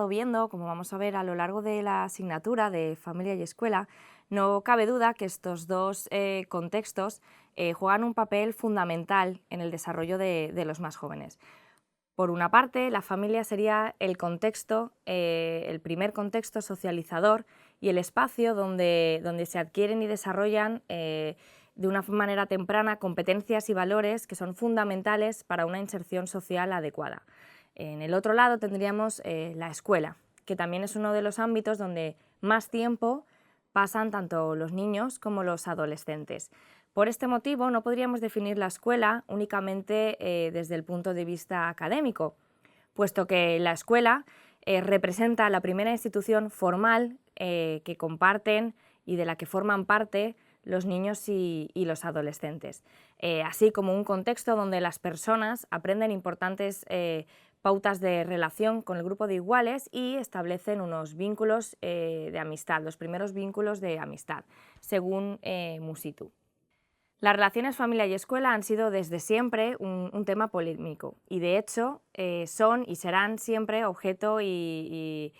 estado viendo, como vamos a ver a lo largo de la asignatura de familia y escuela, no cabe duda que estos dos contextos juegan un papel fundamental en el desarrollo de los más jóvenes. Por una parte, la familia sería el contexto, el primer contexto socializador y el espacio donde se adquieren y desarrollan de una manera temprana competencias y valores que son fundamentales para una inserción social adecuada. En el otro lado tendríamos la escuela, que también es uno de los ámbitos donde más tiempo pasan tanto los niños como los adolescentes. Por este motivo, no podríamos definir la escuela únicamente desde el punto de vista académico, puesto que la escuela representa la primera institución formal que comparten y de la que forman parte los niños y los adolescentes, así como un contexto donde las personas aprenden importantes pautas de relación con el grupo de iguales y establecen unos vínculos de amistad, los primeros vínculos de amistad, según Musitu. Las relaciones familia y escuela han sido desde siempre un tema polémico y de hecho son y serán siempre objeto y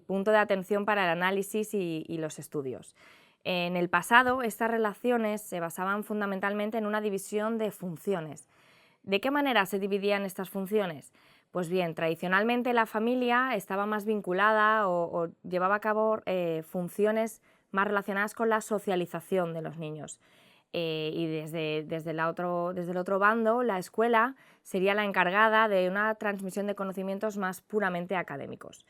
punto de atención para el análisis y los estudios. En el pasado estas relaciones se basaban fundamentalmente en una división de funciones. ¿De qué manera se dividían estas funciones? Pues bien, tradicionalmente la familia estaba más vinculada o llevaba a cabo funciones más relacionadas con la socialización de los niños. Y desde el otro bando, la escuela sería la encargada de una transmisión de conocimientos más puramente académicos.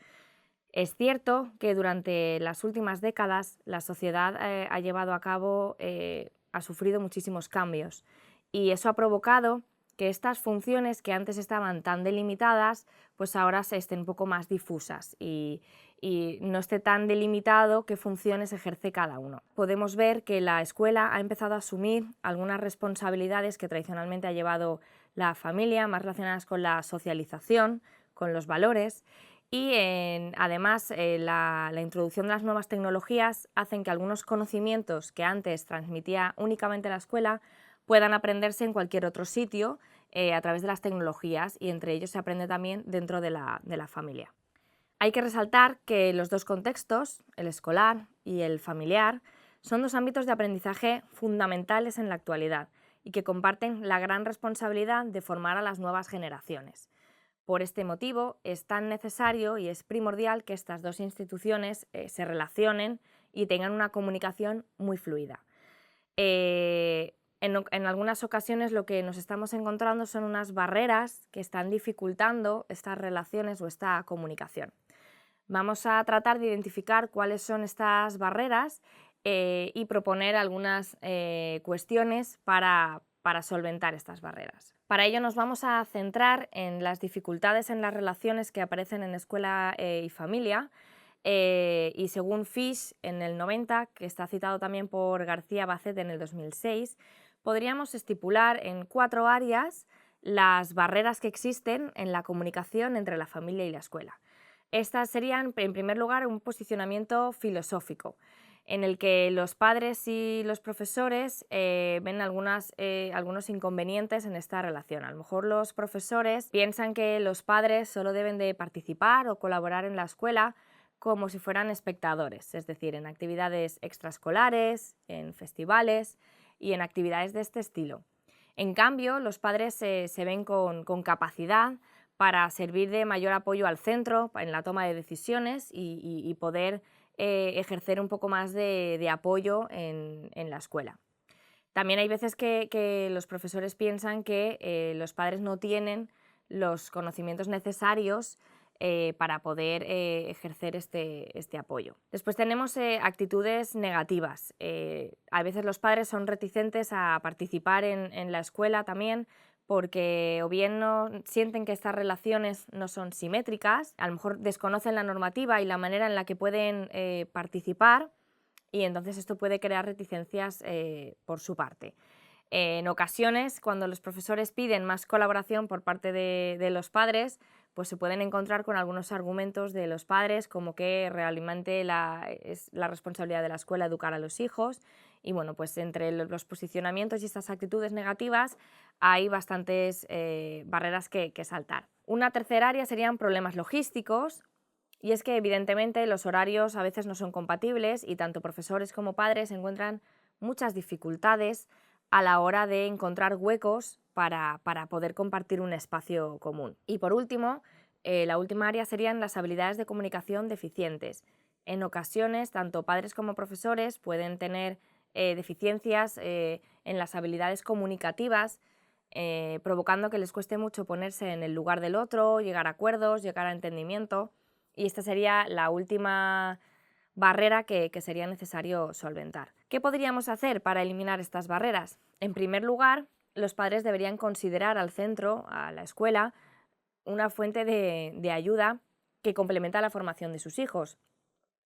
Es cierto que durante las últimas décadas la sociedad ha sufrido muchísimos cambios y eso ha provocado que estas funciones que antes estaban tan delimitadas, pues ahora se estén un poco más difusas y no esté tan delimitado qué funciones ejerce cada uno. Podemos ver que la escuela ha empezado a asumir algunas responsabilidades que tradicionalmente ha llevado la familia, más relacionadas con la socialización, con los valores, y además la introducción de las nuevas tecnologías hacen que algunos conocimientos que antes transmitía únicamente la escuela puedan aprenderse en cualquier otro sitio a través de las tecnologías y entre ellos se aprende también dentro de la familia. Hay que resaltar que los dos contextos, el escolar y el familiar, son dos ámbitos de aprendizaje fundamentales en la actualidad y que comparten la gran responsabilidad de formar a las nuevas generaciones. Por este motivo es tan necesario y es primordial que estas dos instituciones se relacionen y tengan una comunicación muy fluida. En algunas ocasiones lo que nos estamos encontrando son unas barreras que están dificultando estas relaciones o esta comunicación. Vamos a tratar de identificar cuáles son estas barreras y proponer algunas cuestiones para solventar estas barreras. Para ello nos vamos a centrar en las dificultades en las relaciones que aparecen en escuela y familia, y según Fish en el 90, que está citado también por García Bacet en el 2006, podríamos estipular en 4 áreas las barreras que existen en la comunicación entre la familia y la escuela. Estas serían, en primer lugar, un posicionamiento filosófico, en el que los padres y los profesores ven algunos inconvenientes en esta relación. A lo mejor los profesores piensan que los padres solo deben de participar o colaborar en la escuela como si fueran espectadores, es decir, en actividades extraescolares, en festivales y en actividades de este estilo. En cambio, los padres se ven con capacidad para servir de mayor apoyo al centro en la toma de decisiones y poder ejercer un poco más de apoyo en la escuela. También hay veces que los profesores piensan que los padres no tienen los conocimientos necesarios para poder ejercer este apoyo. Después tenemos actitudes negativas. A veces los padres son reticentes a participar en la escuela también porque o bien no sienten que estas relaciones no son simétricas, a lo mejor desconocen la normativa y la manera en la que pueden participar y entonces esto puede crear reticencias por su parte. En ocasiones, cuando los profesores piden más colaboración por parte de los padres, pues se pueden encontrar con algunos argumentos de los padres como que realmente es la responsabilidad de la escuela educar a los hijos y bueno, pues entre los posicionamientos y estas actitudes negativas hay bastantes barreras que saltar. Una tercera área serían problemas logísticos Y es que evidentemente los horarios a veces no son compatibles y tanto profesores como padres encuentran muchas dificultades a la hora de encontrar huecos para poder compartir un espacio común. Y por último, la última área serían las habilidades de comunicación deficientes. En ocasiones, tanto padres como profesores pueden tener deficiencias en las habilidades comunicativas, provocando que les cueste mucho ponerse en el lugar del otro, llegar a acuerdos, llegar a entendimiento, y esta sería la última barrera que sería necesario solventar. ¿Qué podríamos hacer para eliminar estas barreras? En primer lugar, los padres deberían considerar al centro, a la escuela, una fuente de ayuda que complementa la formación de sus hijos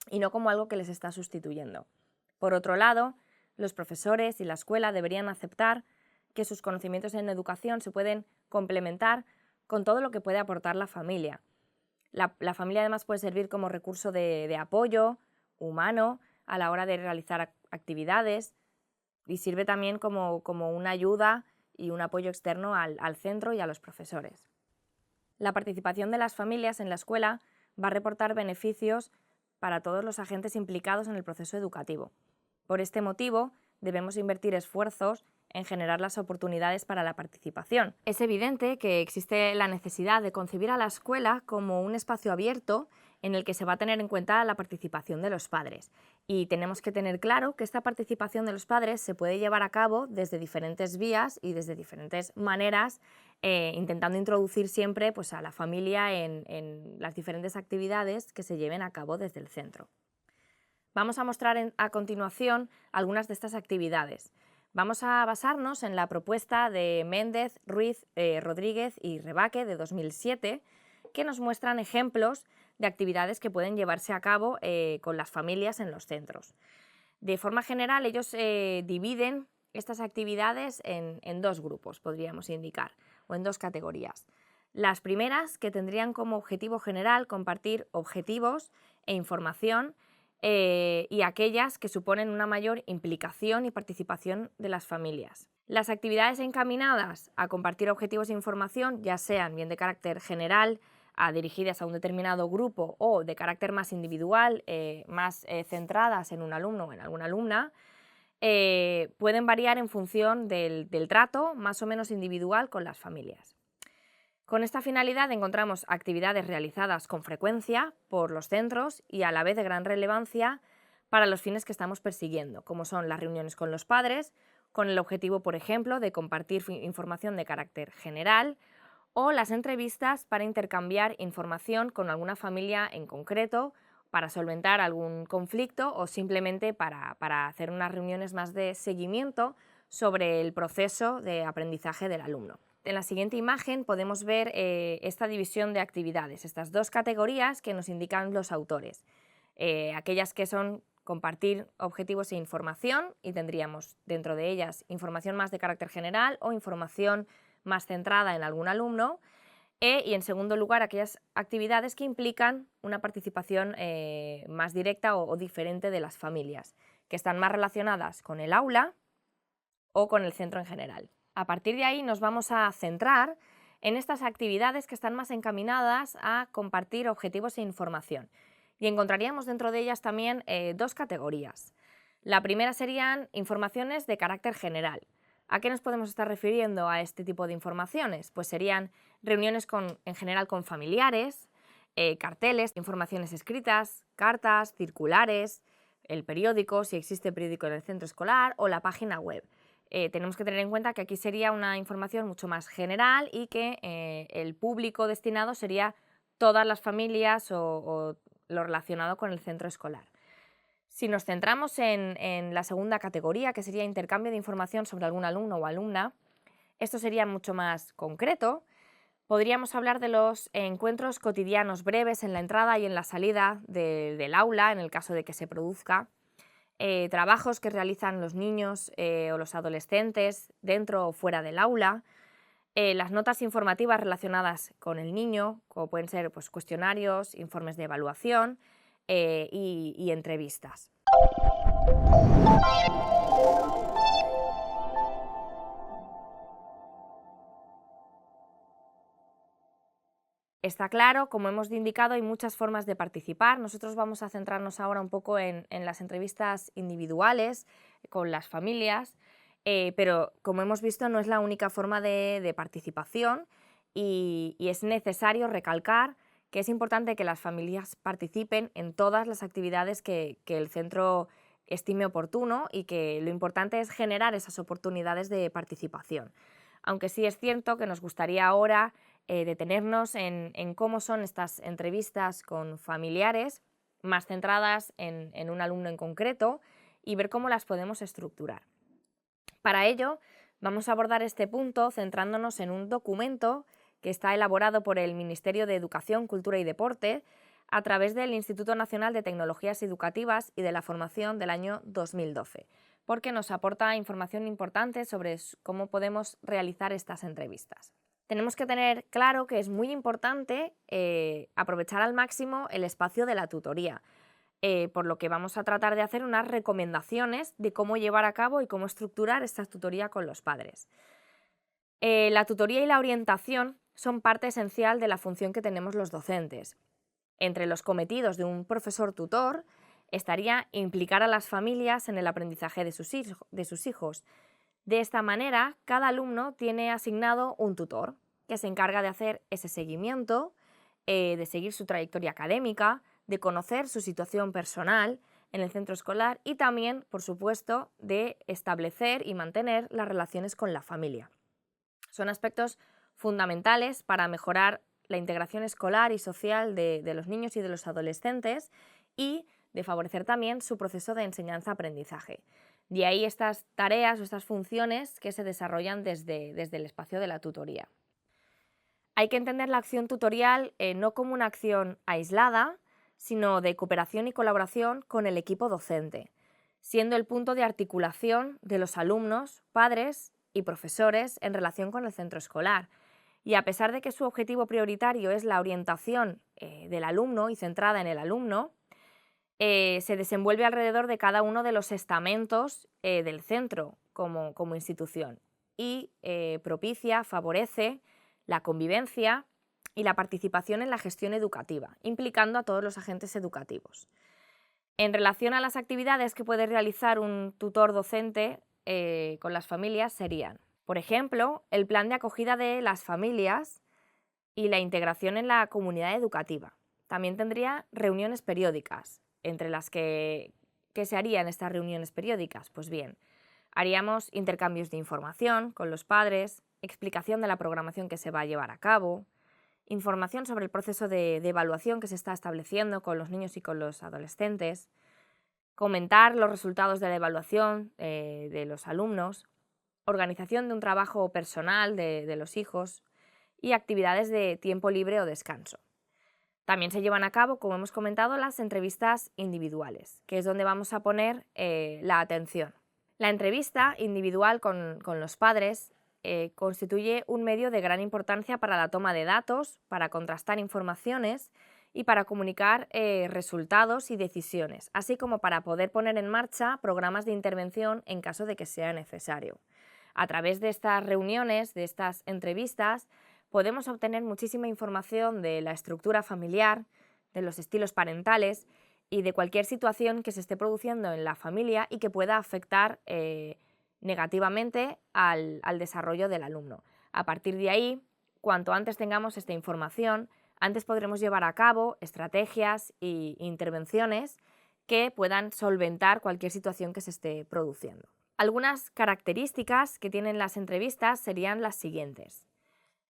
y no como algo que les está sustituyendo. Por otro lado, los profesores y la escuela deberían aceptar que sus conocimientos en educación se pueden complementar con todo lo que puede aportar la familia. La familia además puede servir como recurso de apoyo humano a la hora de realizar actividades y sirve también como una ayuda y un apoyo externo al centro y a los profesores. La participación de las familias en la escuela va a reportar beneficios para todos los agentes implicados en el proceso educativo. Por este motivo, debemos invertir esfuerzos en generar las oportunidades para la participación. Es evidente que existe la necesidad de concebir a la escuela como un espacio abierto en el que se va a tener en cuenta la participación de los padres. Y tenemos que tener claro que esta participación de los padres se puede llevar a cabo desde diferentes vías y desde diferentes maneras, intentando introducir siempre pues, a la familia en las diferentes actividades que se lleven a cabo desde el centro. Vamos a mostrar a continuación algunas de estas actividades. Vamos a basarnos en la propuesta de Méndez, Ruiz, Rodríguez y Rebaque de 2007, que nos muestran ejemplos de actividades que pueden llevarse a cabo con las familias en los centros. De forma general, ellos dividen estas actividades en dos grupos, podríamos indicar, o en dos categorías. Las primeras, que tendrían como objetivo general compartir objetivos e información, y aquellas que suponen una mayor implicación y participación de las familias. Las actividades encaminadas a compartir objetivos e información, ya sean bien de carácter general, dirigidas a un determinado grupo, o de carácter más individual, más centradas en un alumno o en alguna alumna, pueden variar en función del trato más o menos individual con las familias. Con esta finalidad encontramos actividades realizadas con frecuencia por los centros y a la vez de gran relevancia para los fines que estamos persiguiendo, como son las reuniones con los padres, con el objetivo, por ejemplo, de compartir información de carácter general, o las entrevistas para intercambiar información con alguna familia en concreto, para solventar algún conflicto o simplemente para hacer unas reuniones más de seguimiento sobre el proceso de aprendizaje del alumno. En la siguiente imagen podemos ver esta división de actividades, estas dos categorías que nos indican los autores. Aquellas que son compartir objetivos e información, y tendríamos dentro de ellas información más de carácter general o información más centrada en algún alumno, y en segundo lugar aquellas actividades que implican una participación más directa o diferente de las familias, que están más relacionadas con el aula o con el centro en general. A partir de ahí nos vamos a centrar en estas actividades que están más encaminadas a compartir objetivos e información. Y encontraríamos dentro de ellas también dos categorías. La primera serían informaciones de carácter general. ¿A qué nos podemos estar refiriendo a este tipo de informaciones? Pues serían reuniones en general con familiares, carteles, informaciones escritas, cartas, circulares, el periódico, si existe periódico en el centro escolar, o la página web. Tenemos que tener en cuenta que aquí sería una información mucho más general y que el público destinado sería todas las familias o lo relacionado con el centro escolar. Si nos centramos en la segunda categoría, que sería intercambio de información sobre algún alumno o alumna, esto sería mucho más concreto. Podríamos hablar de los encuentros cotidianos breves en la entrada y en la salida del aula, en el caso de que se produzca. Trabajos que realizan los niños o los adolescentes dentro o fuera del aula, las notas informativas relacionadas con el niño, como pueden ser pues, cuestionarios, informes de evaluación y entrevistas. Está claro, como hemos indicado, hay muchas formas de participar. Nosotros vamos a centrarnos ahora un poco en las entrevistas individuales con las familias, pero como hemos visto no es la única forma de participación y es necesario recalcar que es importante que las familias participen en todas las actividades que el centro estime oportuno y que lo importante es generar esas oportunidades de participación. Aunque sí es cierto que nos gustaría ahora detenernos en cómo son estas entrevistas con familiares, más centradas en un alumno en concreto, y ver cómo las podemos estructurar. Para ello, vamos a abordar este punto centrándonos en un documento que está elaborado por el Ministerio de Educación, Cultura y Deporte a través del Instituto Nacional de Tecnologías Educativas y de la Formación del año 2012, porque nos aporta información importante sobre cómo podemos realizar estas entrevistas. Tenemos que tener claro que es muy importante aprovechar al máximo el espacio de la tutoría, por lo que vamos a tratar de hacer unas recomendaciones de cómo llevar a cabo y cómo estructurar esta tutoría con los padres. La tutoría y la orientación son parte esencial de la función que tenemos los docentes. Entre los cometidos de un profesor tutor estaría implicar a las familias en el aprendizaje de sus hijos. De esta manera, cada alumno tiene asignado un tutor que se encarga de hacer ese seguimiento, de seguir su trayectoria académica, de conocer su situación personal en el centro escolar y también, por supuesto, de establecer y mantener las relaciones con la familia. Son aspectos fundamentales para mejorar la integración escolar y social de los niños y de los adolescentes y de favorecer también su proceso de enseñanza-aprendizaje. De ahí estas tareas o estas funciones que se desarrollan desde el espacio de la tutoría. Hay que entender la acción tutorial no como una acción aislada, sino de cooperación y colaboración con el equipo docente, siendo el punto de articulación de los alumnos, padres y profesores en relación con el centro escolar. Y a pesar de que su objetivo prioritario es la orientación del alumno y centrada en el alumno, se desenvuelve alrededor de cada uno de los estamentos del centro como institución y propicia, favorece la convivencia y la participación en la gestión educativa, implicando a todos los agentes educativos. En relación a las actividades que puede realizar un tutor docente con las familias serían, por ejemplo, el plan de acogida de las familias y la integración en la comunidad educativa. También tendría reuniones periódicas, entre las que ¿qué se harían estas reuniones periódicas? Pues bien, haríamos intercambios de información con los padres, explicación de la programación que se va a llevar a cabo, información sobre el proceso de evaluación que se está estableciendo con los niños y con los adolescentes, comentar los resultados de la evaluación de los alumnos, organización de un trabajo personal de los hijos y actividades de tiempo libre o descanso. También se llevan a cabo, como hemos comentado, las entrevistas individuales, que es donde vamos a poner la atención. La entrevista individual con los padres constituye un medio de gran importancia para la toma de datos, para contrastar informaciones y para comunicar resultados y decisiones, así como para poder poner en marcha programas de intervención en caso de que sea necesario. A través de estas reuniones, de estas entrevistas, podemos obtener muchísima información de la estructura familiar, de los estilos parentales y de cualquier situación que se esté produciendo en la familia y que pueda afectar negativamente al desarrollo del alumno. A partir de ahí, cuanto antes tengamos esta información, antes podremos llevar a cabo estrategias e intervenciones que puedan solventar cualquier situación que se esté produciendo. Algunas características que tienen las entrevistas serían las siguientes.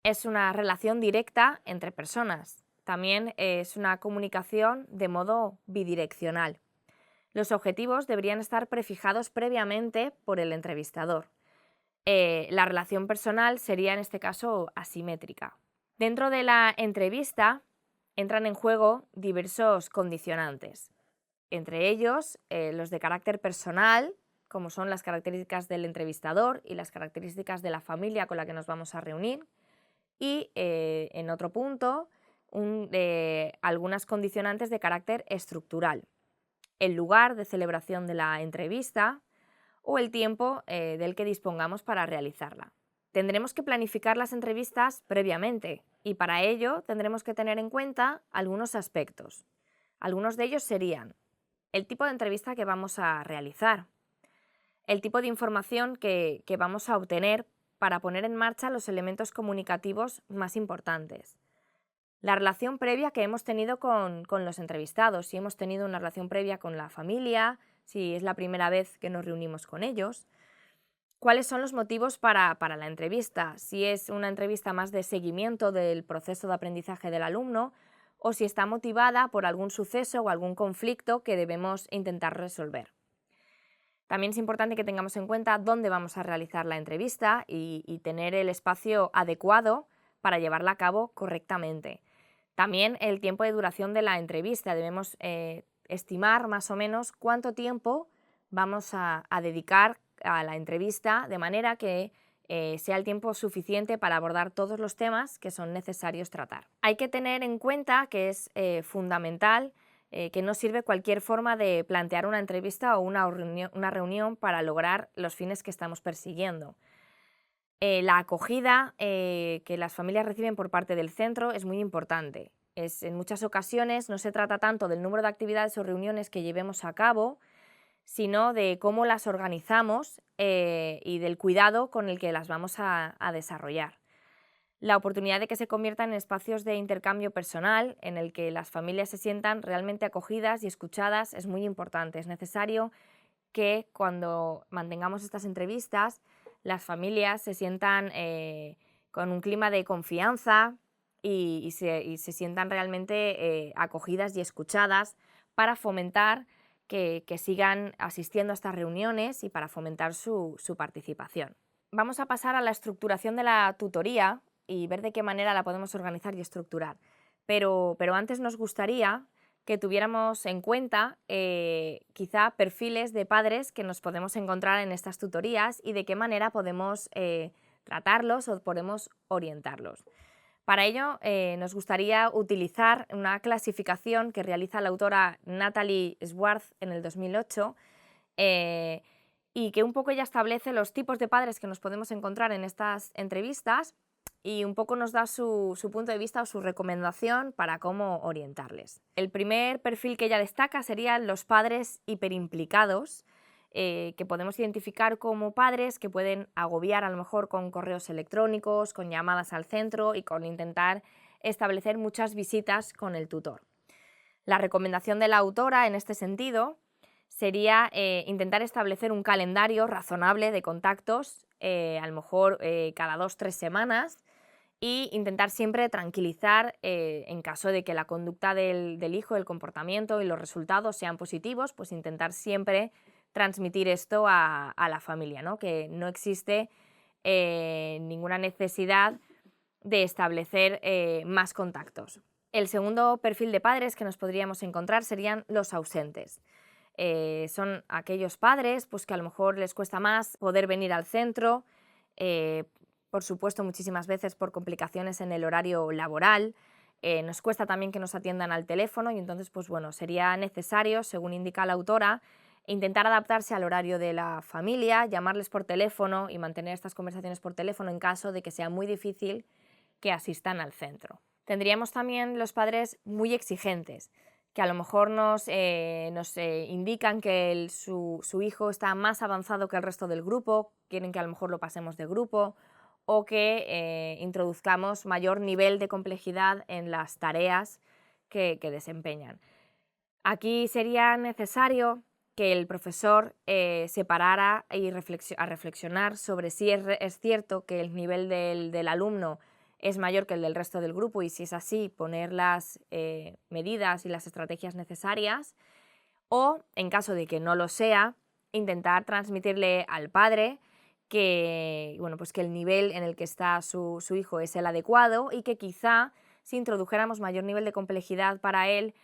Es una relación directa entre personas. También es una comunicación de modo bidireccional. Los objetivos deberían estar prefijados previamente por el entrevistador. La relación personal sería en este caso asimétrica. Dentro de la entrevista entran en juego diversos condicionantes, entre ellos los de carácter personal, como son las características del entrevistador y las características de la familia con la que nos vamos a reunir, y en otro punto algunas condicionantes de carácter estructural, el lugar de celebración de la entrevista o el tiempo del que dispongamos para realizarla. Tendremos que planificar las entrevistas previamente, y para ello tendremos que tener en cuenta algunos aspectos. Algunos de ellos serían el tipo de entrevista que vamos a realizar, el tipo de información que vamos a obtener para poner en marcha los elementos comunicativos más importantes, la relación previa que hemos tenido con los entrevistados, si hemos tenido una relación previa con la familia, si es la primera vez que nos reunimos con ellos, cuáles son los motivos para la entrevista, si es una entrevista más de seguimiento del proceso de aprendizaje del alumno o si está motivada por algún suceso o algún conflicto que debemos intentar resolver. También es importante que tengamos en cuenta dónde vamos a realizar la entrevista y tener el espacio adecuado para llevarla a cabo correctamente. También el tiempo de duración de la entrevista. Debemos estimar más o menos cuánto tiempo vamos a dedicar a la entrevista de manera que sea el tiempo suficiente para abordar todos los temas que son necesarios tratar. Hay que tener en cuenta que es fundamental que no sirve cualquier forma de plantear una entrevista o una reunión para lograr los fines que estamos persiguiendo. La acogida que las familias reciben por parte del centro es muy importante. En muchas ocasiones no se trata tanto del número de actividades o reuniones que llevemos a cabo, sino de cómo las organizamos y del cuidado con el que las vamos a desarrollar. La oportunidad de que se conviertan en espacios de intercambio personal en el que las familias se sientan realmente acogidas y escuchadas es muy importante. Es necesario que cuando mantengamos estas entrevistas las familias se sientan con un clima de confianza y se sientan realmente acogidas y escuchadas para fomentar que sigan asistiendo a estas reuniones y para fomentar su participación. Vamos a pasar a la estructuración de la tutoría y ver de qué manera la podemos organizar y estructurar. Pero antes nos gustaría que tuviéramos en cuenta quizá perfiles de padres que nos podemos encontrar en estas tutorías y de qué manera podemos tratarlos o podemos orientarlos. Para ello nos gustaría utilizar una clasificación que realiza la autora Natalie Swartz en el 2008 y que un poco ella establece los tipos de padres que nos podemos encontrar en estas entrevistas y un poco nos da su punto de vista o su recomendación para cómo orientarles. El primer perfil que ella destaca serían los padres hiperimplicados, que podemos identificar como padres que pueden agobiar a lo mejor con correos electrónicos, con llamadas al centro y con intentar establecer muchas visitas con el tutor. La recomendación de la autora en este sentido sería intentar establecer un calendario razonable de contactos, a lo mejor cada 2 o 3 semanas, y intentar siempre tranquilizar en caso de que la conducta del hijo, el comportamiento y los resultados sean positivos, pues intentar siempre transmitir esto a la familia, ¿no? Que no existe ninguna necesidad de establecer más contactos. El segundo perfil de padres que nos podríamos encontrar serían los ausentes. Son aquellos padres pues, que a lo mejor les cuesta más poder venir al centro, por supuesto muchísimas veces por complicaciones en el horario laboral, nos cuesta también que nos atiendan al teléfono y entonces pues, bueno, sería necesario, según indica la autora, intentar adaptarse al horario de la familia, llamarles por teléfono y mantener estas conversaciones por teléfono en caso de que sea muy difícil que asistan al centro. Tendríamos también los padres muy exigentes, que a lo mejor nos indican que su hijo está más avanzado que el resto del grupo, quieren que a lo mejor lo pasemos de grupo o que introduzcamos mayor nivel de complejidad en las tareas que desempeñan. Aquí sería necesario que el profesor se parara a reflexionar sobre si es cierto que el nivel del alumno es mayor que el del resto del grupo y si es así, poner las medidas y las estrategias necesarias o, en caso de que no lo sea, intentar transmitirle al padre que, bueno, pues que el nivel en el que está su hijo es el adecuado y que quizá si introdujéramos mayor nivel de complejidad para él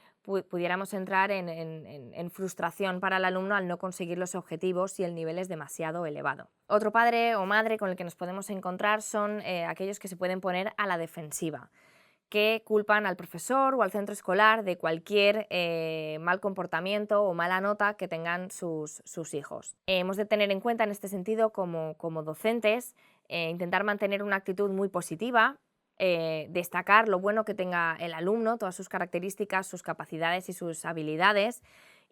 pudiéramos entrar en frustración para el alumno al no conseguir los objetivos si el nivel es demasiado elevado. Otro padre o madre con el que nos podemos encontrar son aquellos que se pueden poner a la defensiva, que culpan al profesor o al centro escolar de cualquier mal comportamiento o mala nota que tengan sus hijos. Hemos de tener en cuenta en este sentido como docentes intentar mantener una actitud muy positiva, destacar lo bueno que tenga el alumno, todas sus características, sus capacidades y sus habilidades,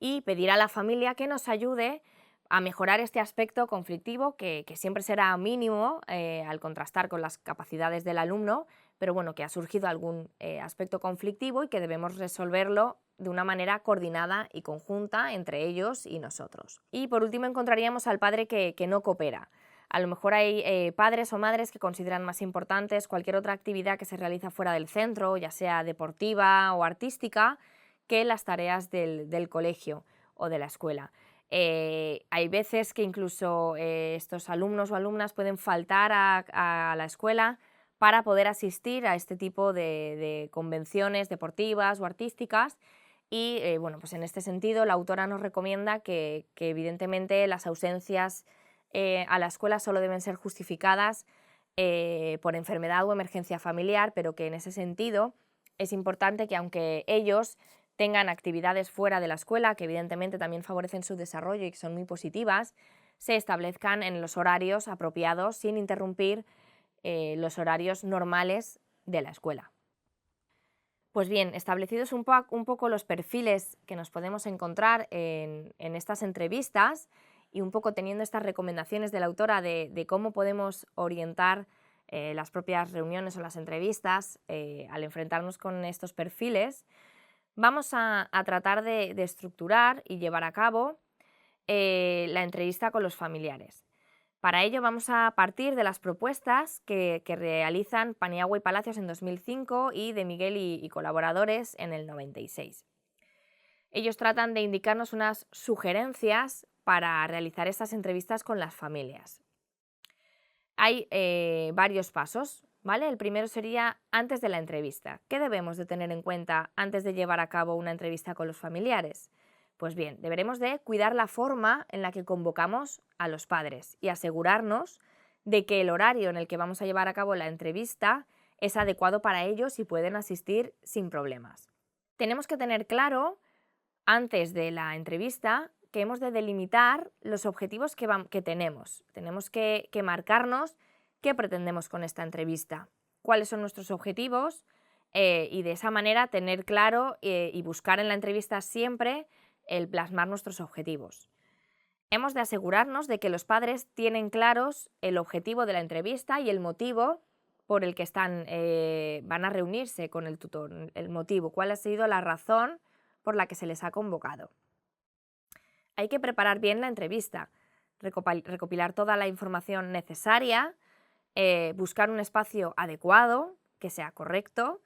y pedir a la familia que nos ayude a mejorar este aspecto conflictivo que siempre será mínimo al contrastar con las capacidades del alumno, pero bueno, que ha surgido algún aspecto conflictivo y que debemos resolverlo de una manera coordinada y conjunta entre ellos y nosotros. Y por último encontraríamos al padre que no coopera. A lo mejor hay padres o madres que consideran más importantes cualquier otra actividad que se realiza fuera del centro, ya sea deportiva o artística, que las tareas del colegio o de la escuela. Hay veces que incluso estos alumnos o alumnas pueden faltar a la escuela para poder asistir a este tipo de convenciones deportivas o artísticas y bueno, pues en este sentido la autora nos recomienda que evidentemente las ausencias a la escuela solo deben ser justificadas por enfermedad o emergencia familiar, pero que en ese sentido es importante que aunque ellos tengan actividades fuera de la escuela, que evidentemente también favorecen su desarrollo y que son muy positivas, se establezcan en los horarios apropiados sin interrumpir los horarios normales de la escuela. Pues bien, establecidos un poco los perfiles que nos podemos encontrar en estas entrevistas y un poco teniendo estas recomendaciones de la autora de cómo podemos orientar las propias reuniones o las entrevistas al enfrentarnos con estos perfiles, vamos a tratar de estructurar y llevar a cabo la entrevista con los familiares. Para ello vamos a partir de las propuestas que realizan Paniagua y Palacios en 2005 y de Miguel y colaboradores en el 96. Ellos tratan de indicarnos unas sugerencias para realizar estas entrevistas con las familias. Hay varios pasos, ¿vale? El primero sería antes de la entrevista. ¿Qué debemos de tener en cuenta antes de llevar a cabo una entrevista con los familiares? Pues bien, deberemos de cuidar la forma en la que convocamos a los padres y asegurarnos de que el horario en el que vamos a llevar a cabo la entrevista es adecuado para ellos y pueden asistir sin problemas. Tenemos que tener claro, antes de la entrevista, que hemos de delimitar los objetivos que tenemos. Tenemos que marcarnos qué pretendemos con esta entrevista, cuáles son nuestros objetivos y de esa manera tener claro y buscar en la entrevista siempre el plasmar nuestros objetivos. Hemos de asegurarnos de que los padres tienen claros el objetivo de la entrevista y el motivo por el que van a reunirse con el tutor, el motivo, cuál ha sido la razón por la que se les ha convocado. Hay que preparar bien la entrevista, recopilar toda la información necesaria, buscar un espacio adecuado, que sea correcto,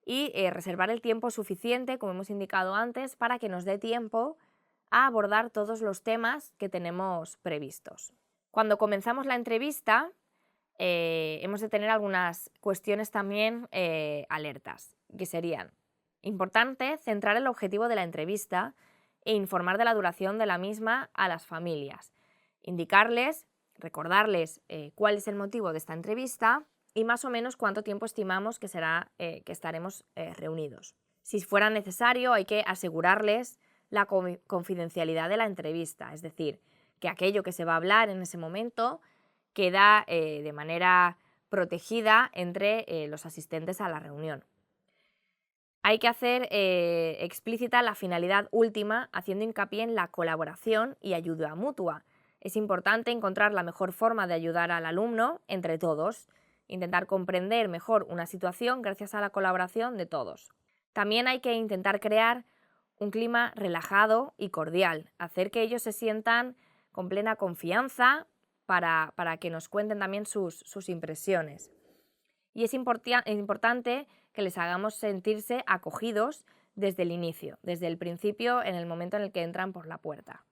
y reservar el tiempo suficiente, como hemos indicado antes, para que nos dé tiempo a abordar todos los temas que tenemos previstos. Cuando comenzamos la entrevista, hemos de tener algunas cuestiones también alertas, que serían: importante centrar el objetivo de la entrevista e informar de la duración de la misma a las familias, indicarles, recordarles cuál es el motivo de esta entrevista y más o menos cuánto tiempo estimamos que estaremos reunidos. Si fuera necesario, hay que asegurarles la confidencialidad de la entrevista, es decir, que aquello que se va a hablar en ese momento queda de manera protegida entre los asistentes a la reunión. Hay que hacer explícita la finalidad última, haciendo hincapié en la colaboración y ayuda mutua. Es importante encontrar la mejor forma de ayudar al alumno entre todos, intentar comprender mejor una situación gracias a la colaboración de todos. También hay que intentar crear un clima relajado y cordial, hacer que ellos se sientan con plena confianza para que nos cuenten también sus impresiones. Y es importante que les hagamos sentirse acogidos desde el inicio, desde el principio, en el momento en el que entran por la puerta.